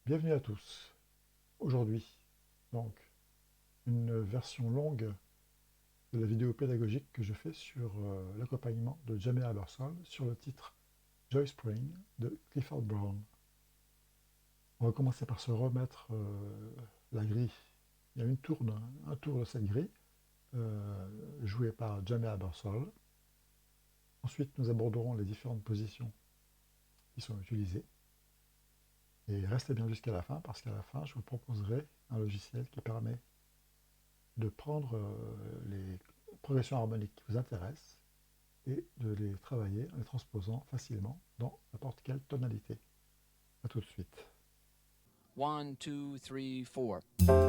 Bienvenue à tous. Aujourd'hui, donc, une version longue de la vidéo pédagogique que je fais sur l'accompagnement de Jamie Habersol sur le titre Joy Spring de Clifford Brown. On va commencer par se remettre la grille. Il y a un tour de cette grille joué par Jamie Habersol. Ensuite, nous aborderons les différentes positions qui sont utilisées. Et restez bien jusqu'à la fin, parce qu'à la fin, je vous proposerai un logiciel qui permet de prendre les progressions harmoniques qui vous intéressent et de les travailler en les transposant facilement dans n'importe quelle tonalité. A tout de suite. 1, 2, 3, 4.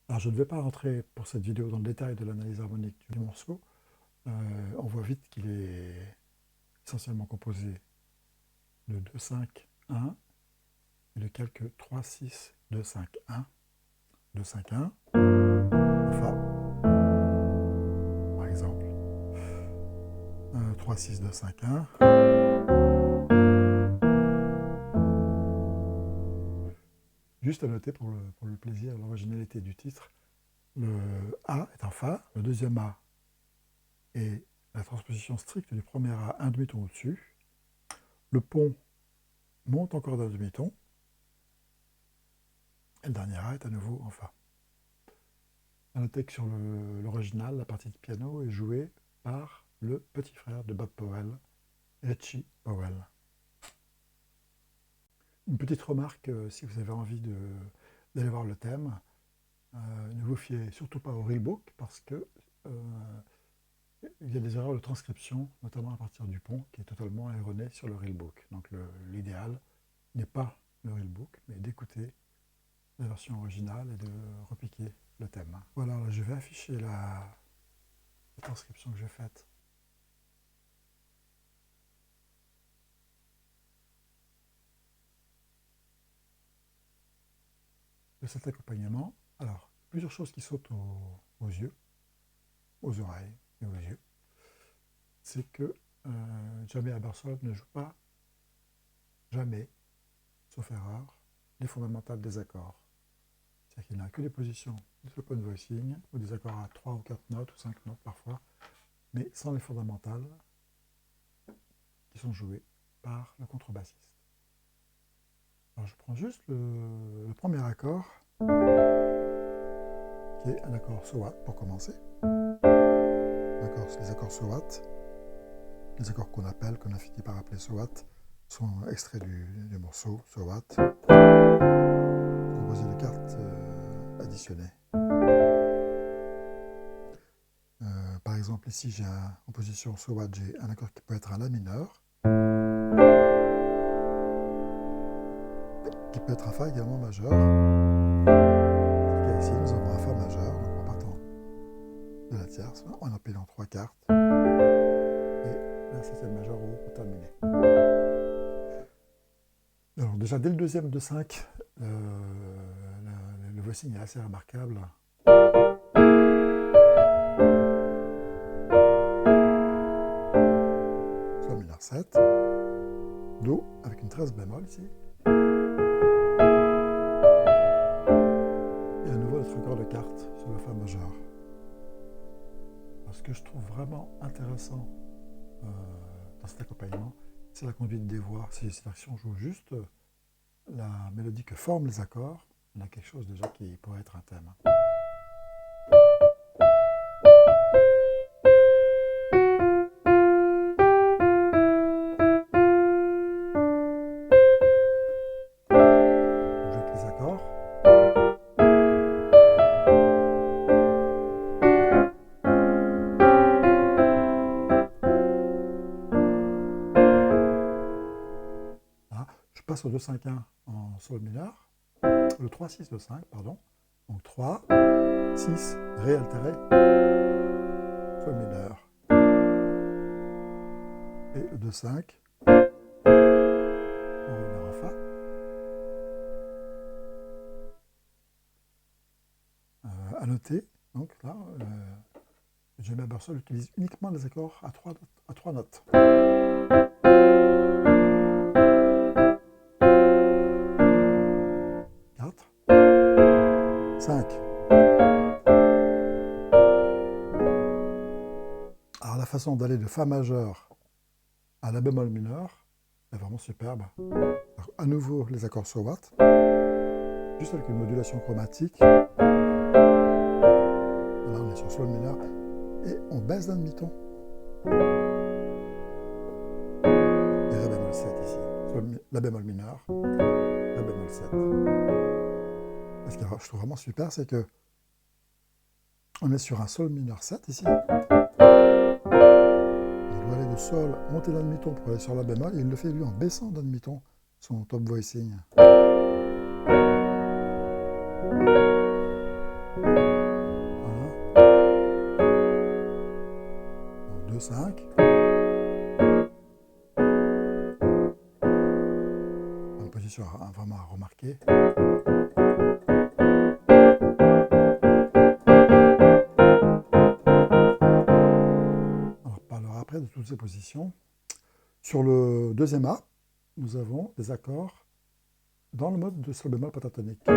Alors je ne vais pas rentrer pour cette vidéo dans le détail de l'analyse harmonique du morceau. On voit vite qu'il est essentiellement composé de 2, 5, 1 et de quelques 3, 6, 2, 5, 1, 2, 5, 1, Fa, par exemple, 3, 6, 2, 5, 1. Juste à noter pour le plaisir et l'originalité du titre, le A est un Fa, le deuxième A est la transposition stricte du premier A un demi-ton au-dessus. Le pont monte encore d'un demi-ton. Et le dernier A est à nouveau en Fa. À noter que sur l'original, la partie de piano est jouée par le petit frère de Bob Powell, Richie Powell. Une petite remarque, si vous avez envie d'aller voir le thème, ne vous fiez surtout pas au reelbook parce que il y a des erreurs de transcription, notamment à partir du pont, qui est totalement erroné sur le reelbook. Donc l'idéal n'est pas le reelbook, mais d'écouter la version originale et de repiquer le thème. Voilà, là, je vais afficher la transcription que j'ai faite. De cet accompagnement. Alors, plusieurs choses qui sautent aux yeux, aux oreilles et aux yeux. C'est que Jamie Habersol ne joue pas jamais, sauf erreur, les fondamentales des accords. C'est-à-dire qu'il n'a que des positions de open voicing, ou des accords à 3 ou 4 notes, ou 5 notes parfois, mais sans les fondamentales qui sont jouées par le contrebassiste. Alors je prends juste le premier accord, qui est un accord SOAT pour commencer. Les accords SOAT, les accords qu'on a fini par appeler SOAT, sont extraits du morceau SOAT, composé de cartes additionnées. Par exemple, ici, j'ai en position SOAT, j'ai un accord qui peut être un La mineur, qui peut être un Fa également majeur. Ici, nous avons un Fa majeur, donc en partant de la tierce, en empilant 3 cartes, et la septième majeure au haut pour terminer. Alors déjà, dès le deuxième de 5, le voicing est assez remarquable. Sol mineur 7, Do avec une 13 bémol ici, et à nouveau notre accord de carte sur le Fa majeur. Alors, ce que je trouve vraiment intéressant dans cet accompagnement, c'est la conduite des voix. C'est-à-dire si on joue juste la mélodie que forment les accords, On a quelque chose déjà qui pourrait être un thème. On joue avec les accords. Là, je passe au 2-5-1 en sol mineur. Le 3-6-2-5, pardon. Donc 3, 6, Ré altéré, sol mineur. Et le 2-5, on va revenir en Fa. À noter, donc là, Jamie Abersol utilise uniquement les accords à trois notes. 4, 5. Alors la façon d'aller de Fa majeur à La bémol mineur est vraiment superbe. Alors, à nouveau les accords sur Watt, juste avec une modulation chromatique. Là on est sur Sol mineur et on baisse d'un demi-ton. Et Ré bémol 7 ici. La bémol mineur, Ré bémol 7. Et ce que je trouve vraiment super, c'est que on est sur un Sol mineur 7 ici. On doit aller de Sol, monter d'un demi-ton pour aller sur La bémol, et il le fait lui en baissant d'un demi-ton son top voicing. Voilà. Donc 2-5. Une position vraiment à remarquer. De toutes ces positions. Sur le deuxième A, nous avons des accords dans le mode de Sol bémol pentatonique. Donc,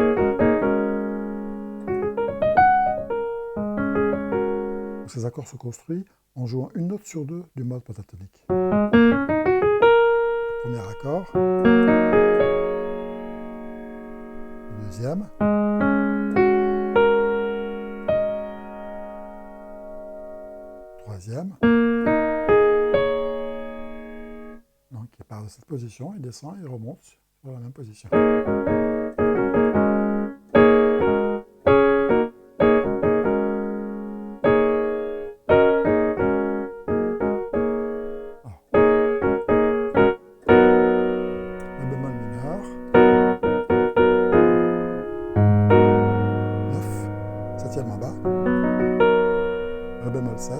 ces accords sont construits en jouant une note sur deux du mode pentatonique. Le premier accord, le deuxième, troisième. Donc il part de cette position, il descend, il remonte sur la même position. Alors, La bémol mineur, 9, septième en bas, Ré bémol 7,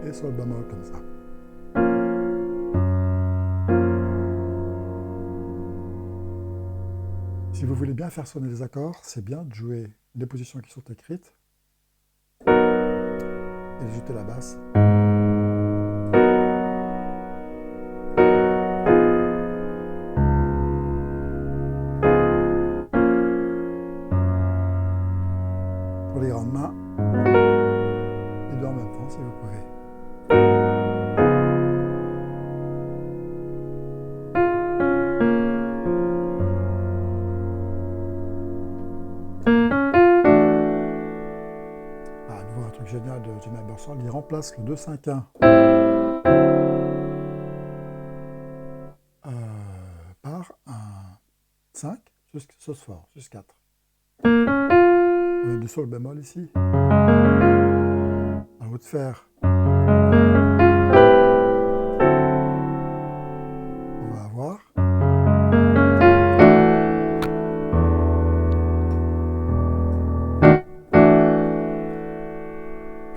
et Sol bémol comme ça. Si vous voulez bien faire sonner les accords, c'est bien de jouer les positions qui sont écrites et de jeter la basse. Pour les grandes mains, les deux en même temps si vous pouvez. Génial de Jamie Abersol, il remplace le 2-5-1 par un 5 sus fort, sus 4. On a du Sol bémol ici. À haut de fer, on va avoir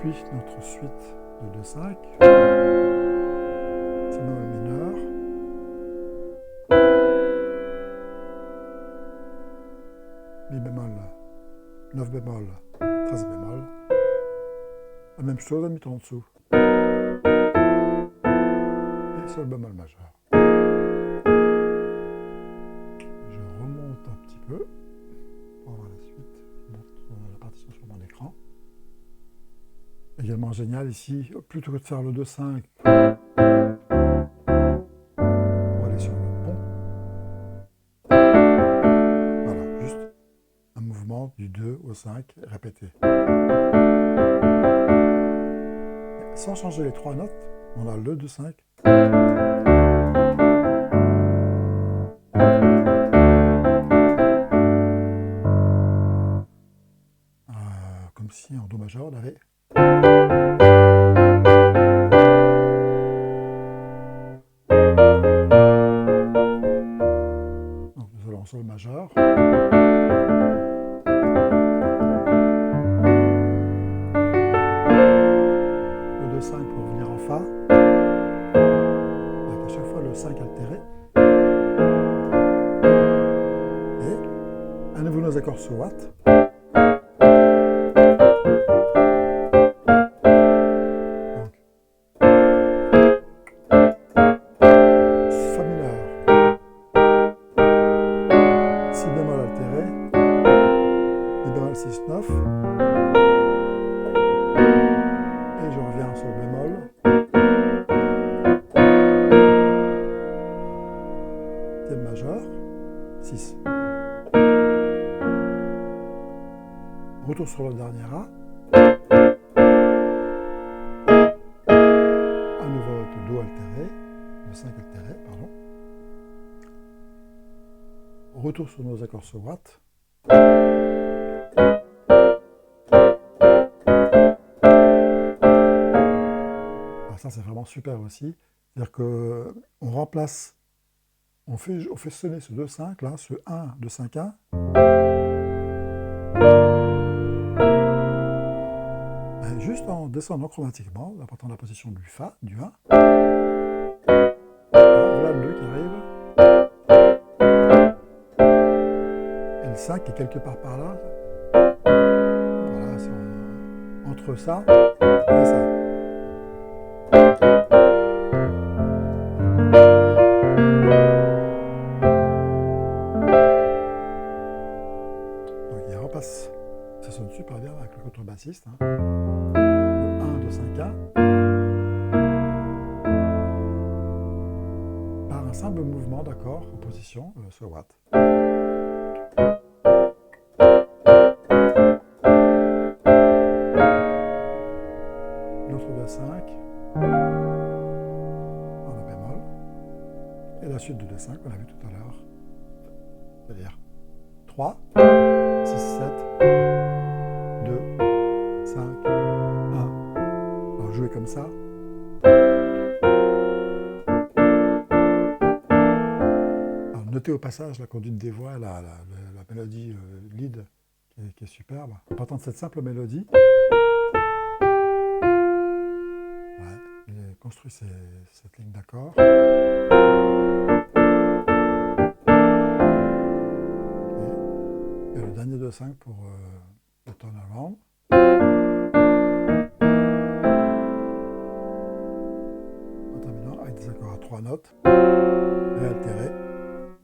puis notre suite de 2-5, Si bémol mineur, Mi bémol, 9 bémol, 13 bémol, la même chose, un demi-ton en dessous, et Sol bémol majeur. Je remonte un petit peu pour voir la suite, je monte la partition sur mon écran. Également génial ici, plutôt que de faire le 2-5 pour aller sur le pont, descente du 2 au 5 répété. Sans changer les 3 notes, on a le 2-5. Comme si en Do majeur on avait. Donc nous allons en Sol majeur. Le 2-5 pour revenir en Fa. Avec à chaque fois le 5 altéré. Et à nouveau nos accords sur Watt. Majeur, 6. Retour sur le dernier A. À nouveau avec le Do altéré, le 5 altéré, pardon. Retour sur nos accords sur Watt. Alors ça c'est vraiment super aussi. C'est-à-dire qu'on remplace, on fait sonner ce 2-5 là, ce 1, 2-5-1. Juste en descendant chromatiquement, en partant de la position du Fa, du 1. Voilà le 2 qui arrive. Et le 5 est quelque part par là. Voilà, c'est entre ça et ça. Donc il repasse. Ça sonne super bien avec le contrebassiste. Le 1, 2, 5, 1. Par un simple mouvement d'accord en position sur Watt. L'autre 2, 5. En La bémol. Et la suite de 2, 5 qu'on a vu tout à l'heure. C'est-à-dire 3, 6, 7, 2, 5, 1. Alors jouer comme ça. Alors notez au passage la conduite des voix, la mélodie lead qui est superbe. En partant de cette simple mélodie, ouais, j'ai construit cette ligne d'accord. Et le dernier 2-5 pour le turnaround. En terminant avec des accords à 3 notes. Ré altéré,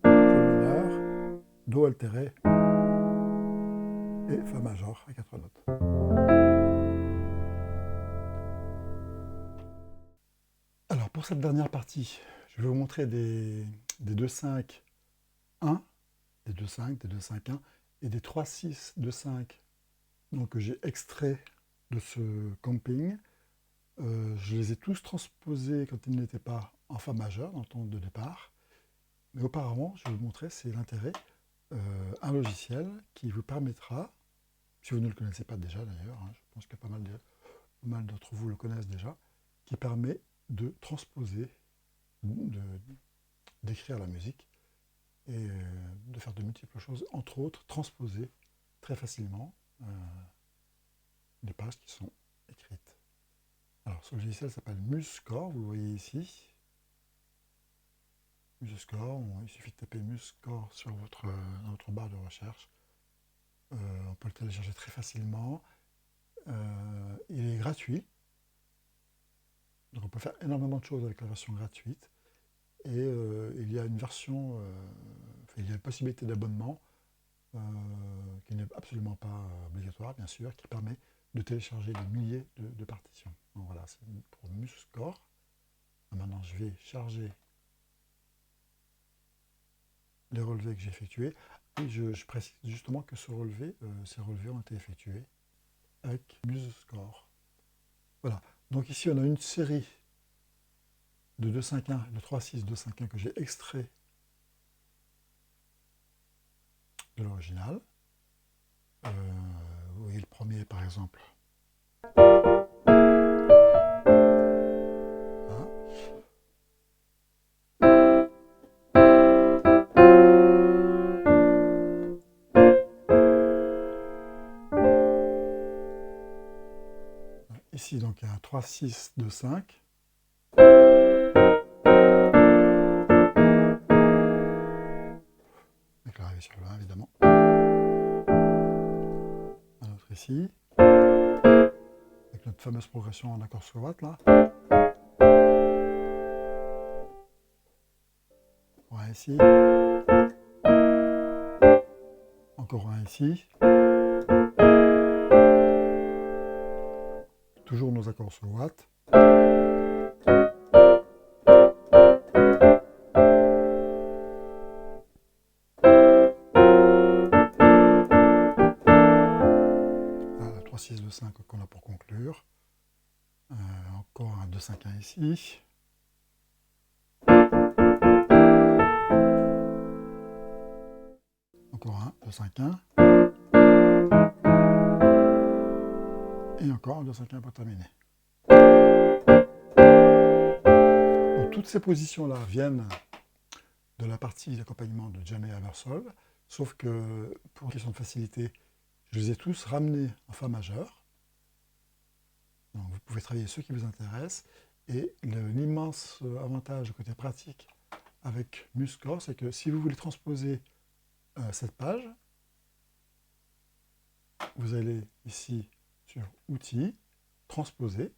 Sol mineur, Do altéré et Fa majeur à 4 notes. Alors pour cette dernière partie, je vais vous montrer des 2-5, 1, des 2-5, des 2-5, 1 et des 3-6, 2-5 donc, que j'ai extraits de ce camping. Je les ai tous transposés quand ils n'étaient pas en Fa majeur dans le ton de départ. Mais auparavant, je vais vous montrer, c'est l'intérêt, un logiciel qui vous permettra, si vous ne le connaissez pas déjà d'ailleurs, hein, je pense que pas mal d'entre vous le connaissent déjà, qui permet de transposer, d'écrire la musique et de faire de multiples choses, entre autres transposer très facilement les pages qui sont écrites. Alors ce logiciel s'appelle MuseScore, vous le voyez ici. MuseScore, il suffit de taper MuseScore sur votre barre de recherche. On peut le télécharger très facilement. Il est gratuit. Donc on peut faire énormément de choses avec la version gratuite. Et il y a une version, il y a une possibilité d'abonnement qui n'est absolument pas obligatoire, bien sûr, qui permet de télécharger des milliers de partitions. Donc voilà, c'est pour MuseScore. Maintenant, je vais charger les relevés que j'ai effectués. Et je précise justement que ces relevés ont été effectués avec MuseScore. Voilà. Donc ici, on a une série de 251, de 3.6, 2.5.1 que j'ai extrait de l'original. Vous voyez le premier, par exemple. Hein. Ici, donc, il y a un 3.6, 2.5. Avec l'arrivée sur le 1, évidemment. Un autre ici. Avec notre fameuse progression en accord sur watt, là. Un ici. Encore un ici. Toujours nos accords sur watt. Voilà, 3, 6, 2, 5 qu'on a pour conclure. Encore un 2, 5, 1 ici. Encore un 2, 5, 1. Et encore un 2, 5, 1 pour terminer. Donc, toutes ces positions-là viennent de la partie d'accompagnement de Jamey Habersol, sauf que, pour une question de facilité, je les ai tous ramenés en Fa majeur. Donc, vous pouvez travailler ceux qui vous intéressent. Et l'immense avantage côté pratique avec MuseScore, c'est que si vous voulez transposer cette page, vous allez ici sur Outils, Transposer.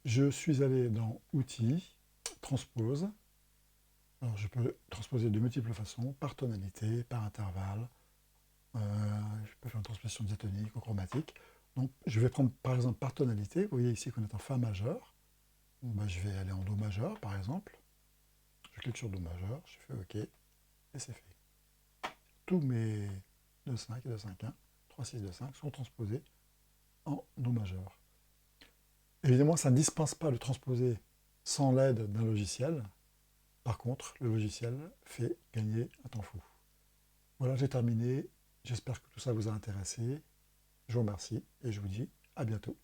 Je suis allé dans Outils, Transpose. Alors je peux transposer de multiples façons, par tonalité, par intervalle. Je peux faire une transposition diatonique ou chromatique. Donc je vais prendre par exemple par tonalité. Vous voyez ici qu'on est en Fa majeur. Ben, je vais aller en Do majeur par exemple. Je clique sur Do majeur, je fais OK, et c'est fait. Tous mes 2-5 et 2-5-1, 3-6, 2-5 sont transposés en Do majeur. Évidemment, ça ne dispense pas de transposer sans l'aide d'un logiciel. Par contre, le logiciel fait gagner un temps fou. Voilà, j'ai terminé. J'espère que tout ça vous a intéressé. Je vous remercie et je vous dis à bientôt.